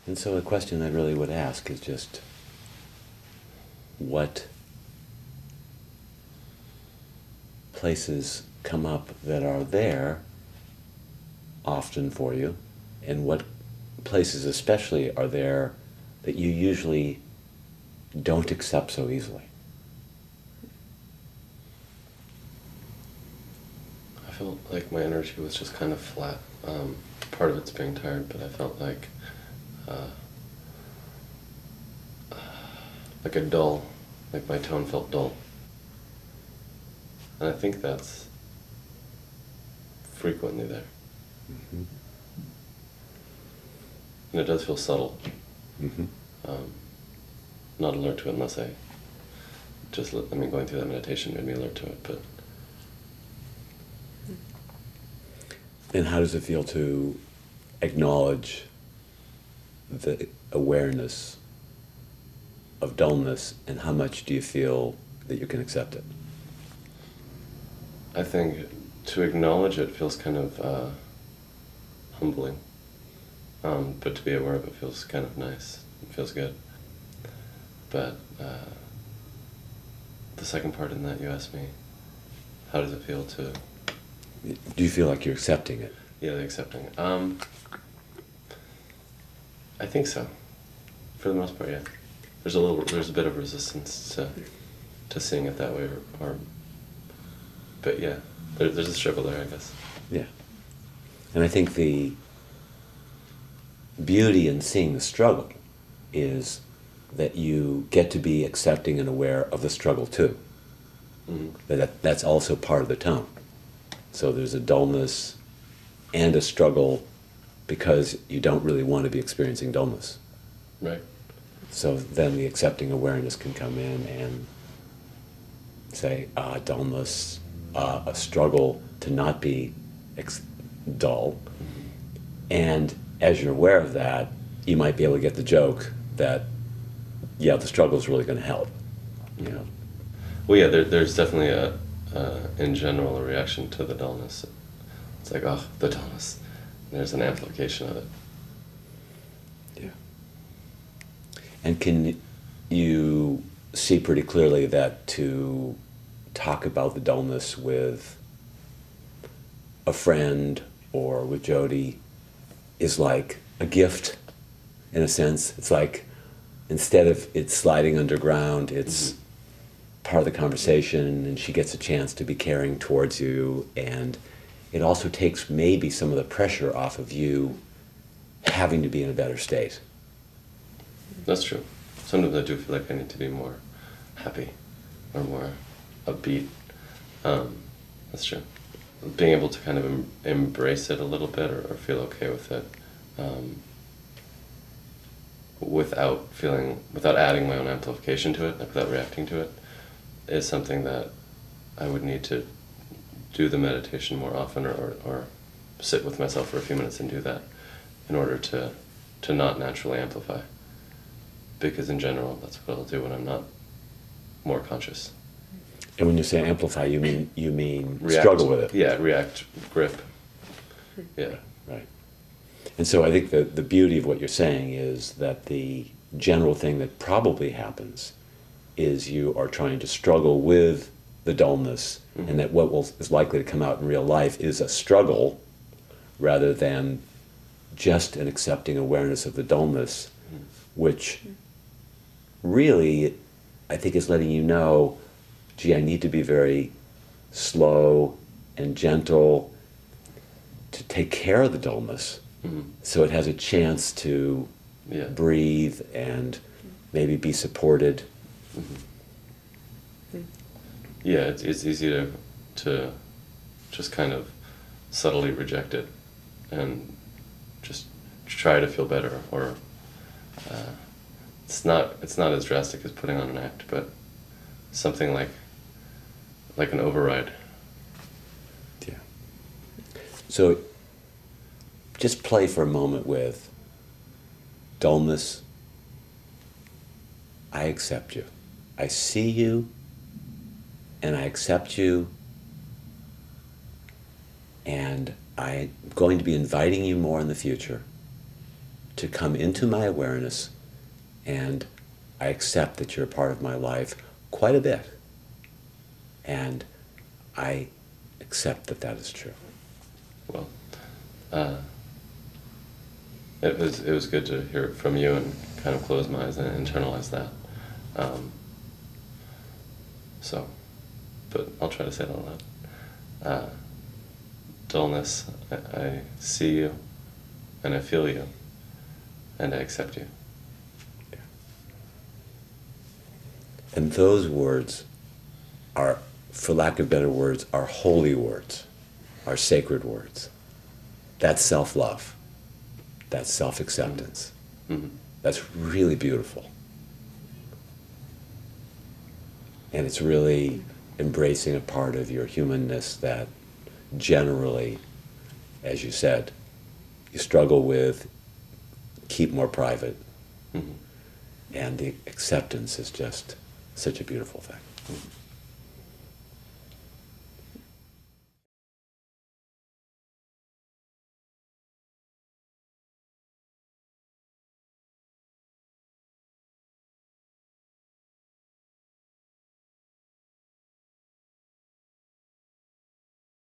And so a question I really would ask is just what places come up that are there often for you, and what places especially are there that you usually don't accept so easily. I felt like my energy was just kind of flat. Part of it's being tired, but I felt uh, like a dull, like my tone felt dull. And I think that's frequently there. Mm-hmm. And it does feel subtle. Mm-hmm. Not alert to it unless I just, going through that meditation made me alert to it, but... And how does it feel to acknowledge the awareness of dullness, and how much do you feel that you can accept it? I think to acknowledge it feels kind of humbling, but to be aware of it feels kind of nice. It feels good. But the second part in that you asked me, how does it feel to... Do you feel like you're accepting it? Yeah, the accepting. I think so. For the most part, yeah. There's a bit of resistance to seeing it that way, but yeah, there's a struggle there, I guess. Yeah. And I think the beauty in seeing the struggle is that you get to be accepting and aware of the struggle too. Mm-hmm. That's also part of the tone. So there's a dullness and a struggle because you don't really want to be experiencing dullness. Right. So then the accepting awareness can come in and say, dullness, a struggle to not be dull. And as you're aware of that, you might be able to get the joke that, yeah, the struggle is really going to help. You know? Well, yeah, there's definitely in general, a reaction to the dullness. It's like, oh, the dullness. There's an amplification of it. Yeah. And can you see pretty clearly that to talk about the dullness with a friend or with Jody is like a gift, in a sense? It's like, instead of it sliding underground, it's part of the conversation, and she gets a chance to be caring towards you, and it also takes maybe some of the pressure off of you having to be in a better state. That's true. Sometimes I do feel like I need to be more happy or more upbeat. That's true. Being able to kind of embrace it a little bit, or feel okay with it, without adding my own amplification to it, like without reacting to it, is something that I would need to do the meditation more often, or sit with myself for a few minutes and do that in order to not naturally amplify. Because in general, that's what I'll do when I'm not more conscious. And when you say amplify, you mean React, struggle with it? Yeah, react, grip. Yeah. Right. And so I think the beauty of what you're saying is that the general thing that probably happens is you are trying to struggle with the dullness, and that what is likely to come out in real life is a struggle rather than just an accepting awareness of the dullness, which really, I think, is letting you know, gee, I need to be very slow and gentle to take care of the dullness, so it has a chance to breathe and maybe be supported. Yeah, it's easy to just kind of subtly reject it and just try to feel better, or it's not as drastic as putting on an act, but something like an override. Yeah. So just play for a moment with dullness. I accept you. I see you, and I accept you, and I'm going to be inviting you more in the future. to come into my awareness, and I accept that you're a part of my life quite a bit. And I accept that that is true. Well, it was good to hear it from you and kind of close my eyes and internalize that. So, but I'll try to say it out loud. Dullness, I see you, and I feel you, and I accept you. Yeah. And those words are, for lack of better words, are holy words, are sacred words. That's self-love. That's self-acceptance. Mm-hmm. That's really beautiful. And it's really embracing a part of your humanness that generally, as you said, you struggle with, keep more private. Mm-hmm. And the acceptance is just such a beautiful thing. Mm-hmm.